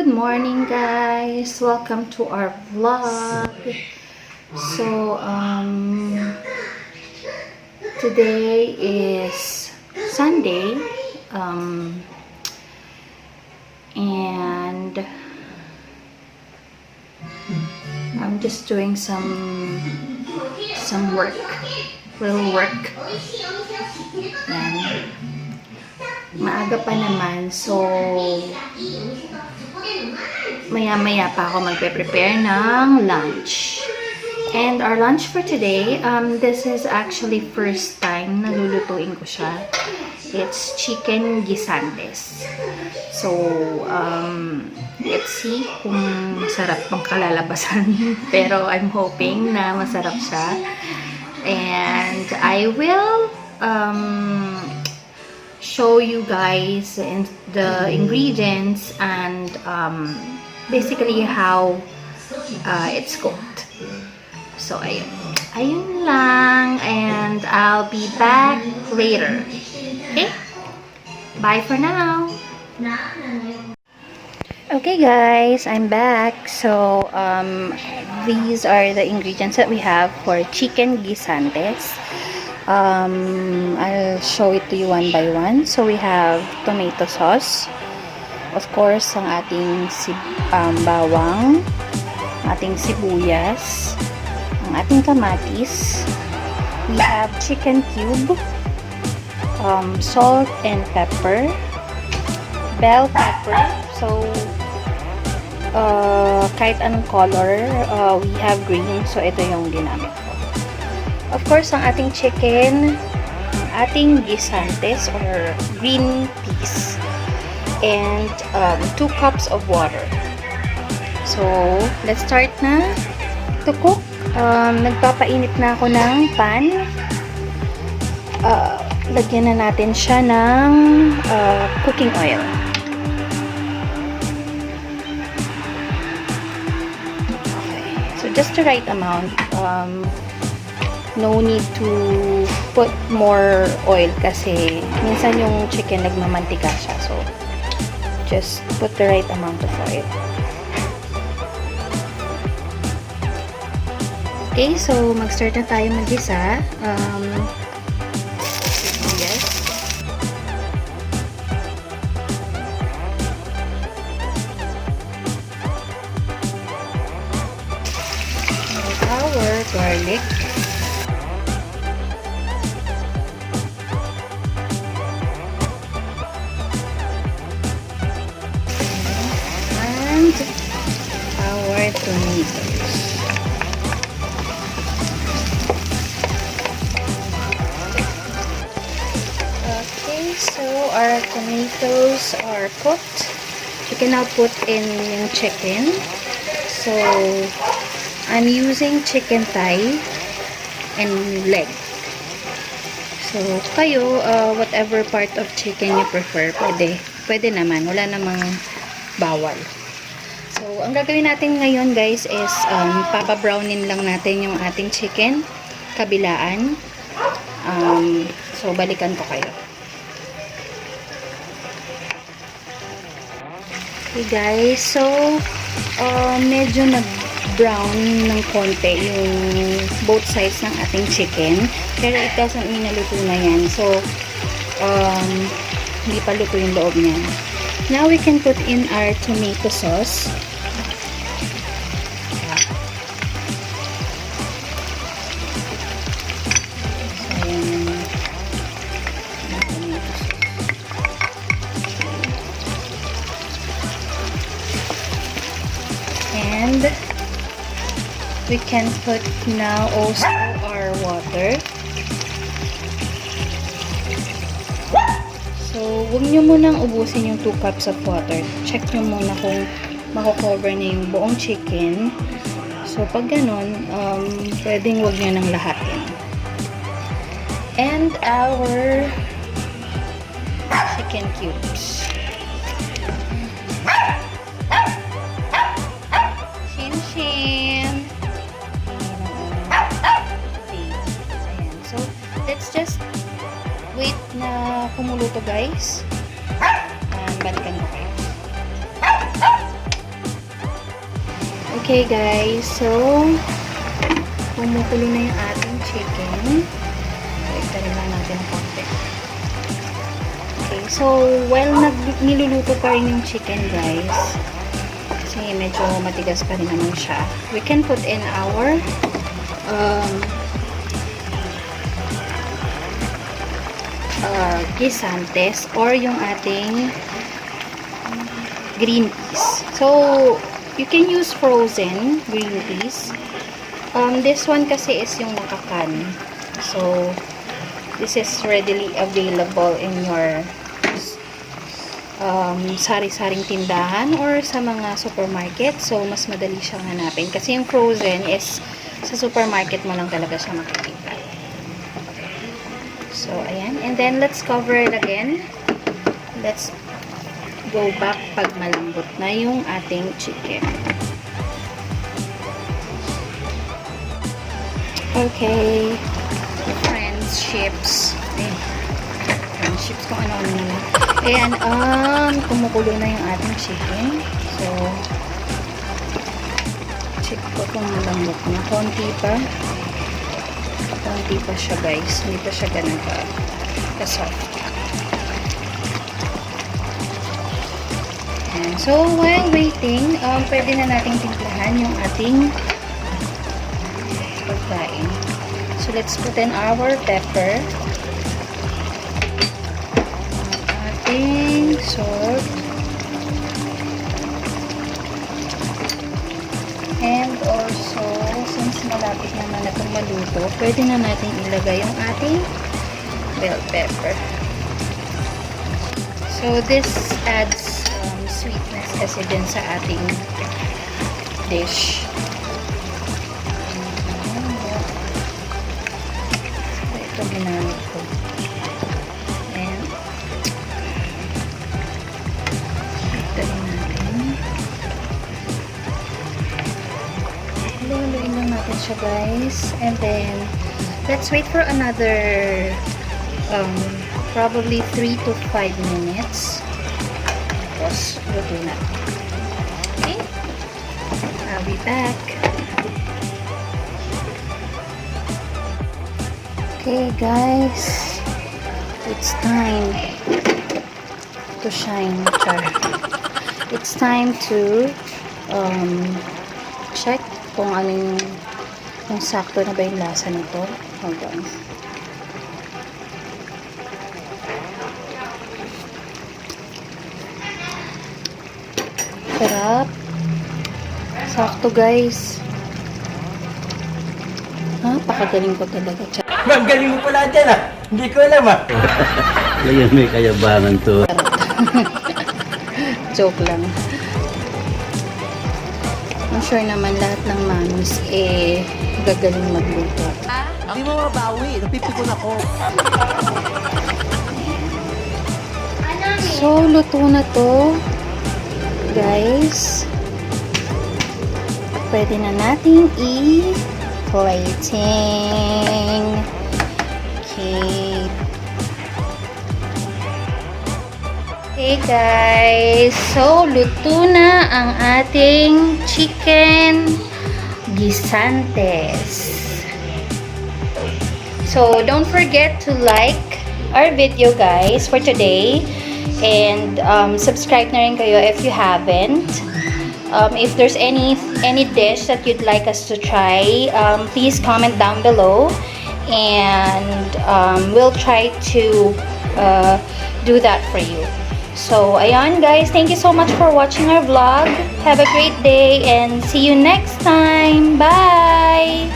Good morning, guys. Welcome to our vlog. So, today is Sunday, and I'm just doing some work, little work. Yan. Maaga pa naman, so maya-maya pa ako magpe-prepare ng lunch. And our lunch for today, this is actually first time na lulutuin ko siya. It's chicken guisantes. So, let's see kung masarap pang kalalabasan. Pero I'm hoping na masarap siya. And I will show you guys the ingredients and basically how it's cooked. So ayun lang, and I'll be back later. Okay? Bye for now. Okay guys, I'm back. So these are the ingredients that we have for chicken guisantes. I'll show it to you one by one. So we have tomato sauce, of course, ang ating bawang, ating sibuyas, ang ating kamatis. We have chicken cube, salt and pepper, bell pepper. So kahit anong color, we have green. So ito yung ginamit ko. Of course, ang ating chicken, ang ating guisantes or green peas, and 2 cups of water. So, let's start na to cook. Nagpapainit na ako ng pan. Lagyan na natin siya ng cooking oil. Okay. So, just the right amount. No need to put more oil kasi minsan yung chicken nagmamantika siya. So, just put the right amount of oil. Okay, so mag-start na tayo mag-gisa. Yes. Our garlic. Our tomatoes. Okay, so our tomatoes are cooked. You can now put in yung chicken. So I'm using chicken thigh and leg. So kayo, whatever part of chicken you prefer, pwede naman. Wala namang bawal. So, ang gagawin natin ngayon guys is papabrownin lang natin yung ating chicken kabilaan. So, balikan ko kayo. Okay guys, so medyo nag-brown ng konti yung both sides ng ating chicken. Pero it doesn't mean na luto na yan. So, hindi pa luto yung loob niyan. Now, we can put in our tomato sauce. And we can put now also our water. So, huwag nyo munang ubusin yung 2 cups of water. Check nyo muna kung mako-cover na yung buong chicken. So, pag ganun, pwedeng huwag nyo nang lahatin. And our chicken cubes. Shin-shin! Ayan. So, let's just wait na kumulo to guys. Balikan ko kayo. Okay guys, so kumukulo na yung ating chicken. Itarin lang natin ng konti. Okay, so while niluluto pa rin yung chicken guys, kasi medyo matigas pa rin naman siya, we can put in our guisantes or yung ating green peas. So you can use frozen green peas. This one kasi is yung nakakan. So this is readily available in your sari-saring tindahan or sa mga supermarket. So mas madali siyang hanapin. Kasi yung frozen is sa supermarket mo lang talaga siya makikita. So ayan. And then let's cover it again. Let's go back pag malambot na yung ating chicken. Okay. Friendships. Ayan. Friendships kung ano-ano naman. Ayan, kumukulo na yung ating chicken. So, check ko kung malambot na. Konti pa. Konti pa siya guys. Hindi pa siya ganun ka-soft. Ayan. So, while waiting, pwede na nating timplahan yung ating pagkain. So, let's put in our pepper. Ating salt. And also, since malapit naman na itong maluto, pwede na natin ilagay yung ating bell pepper. So, this adds sweetness kasi din sa ating dish. Ito ginamit ko. And ito rin natin. Luluin lang natin siya guys. And then let's wait for another probably 3 to 5 minutes. Tapos luto na. Okay? I'll be back. Okay guys, it's time to shine. It's time to check kung ano yung sakto na ba yung lasa nito. Hold on. Sarap. Sakto guys. Napakagaling ko talaga. Ang galing mo pala dyan ah. Hindi ko alam ah. Ngayon may kayabangan to. Joke lang. I'm sure naman lahat ng mamis gagaling magluto. Hindi mo mabawi. Napipikon ako. So, luto na to. Guys. Pwede na nating plating. Okay. Okay guys. So, luto na ang ating chicken guisantes. So, don't forget to like our video guys for today. And subscribe na rin kayo if you haven't. If there's any dish that you'd like us to try, please comment down below, and we'll try to do that for you. So, ayan guys, thank you so much for watching our vlog. Have a great day and see you next time. Bye!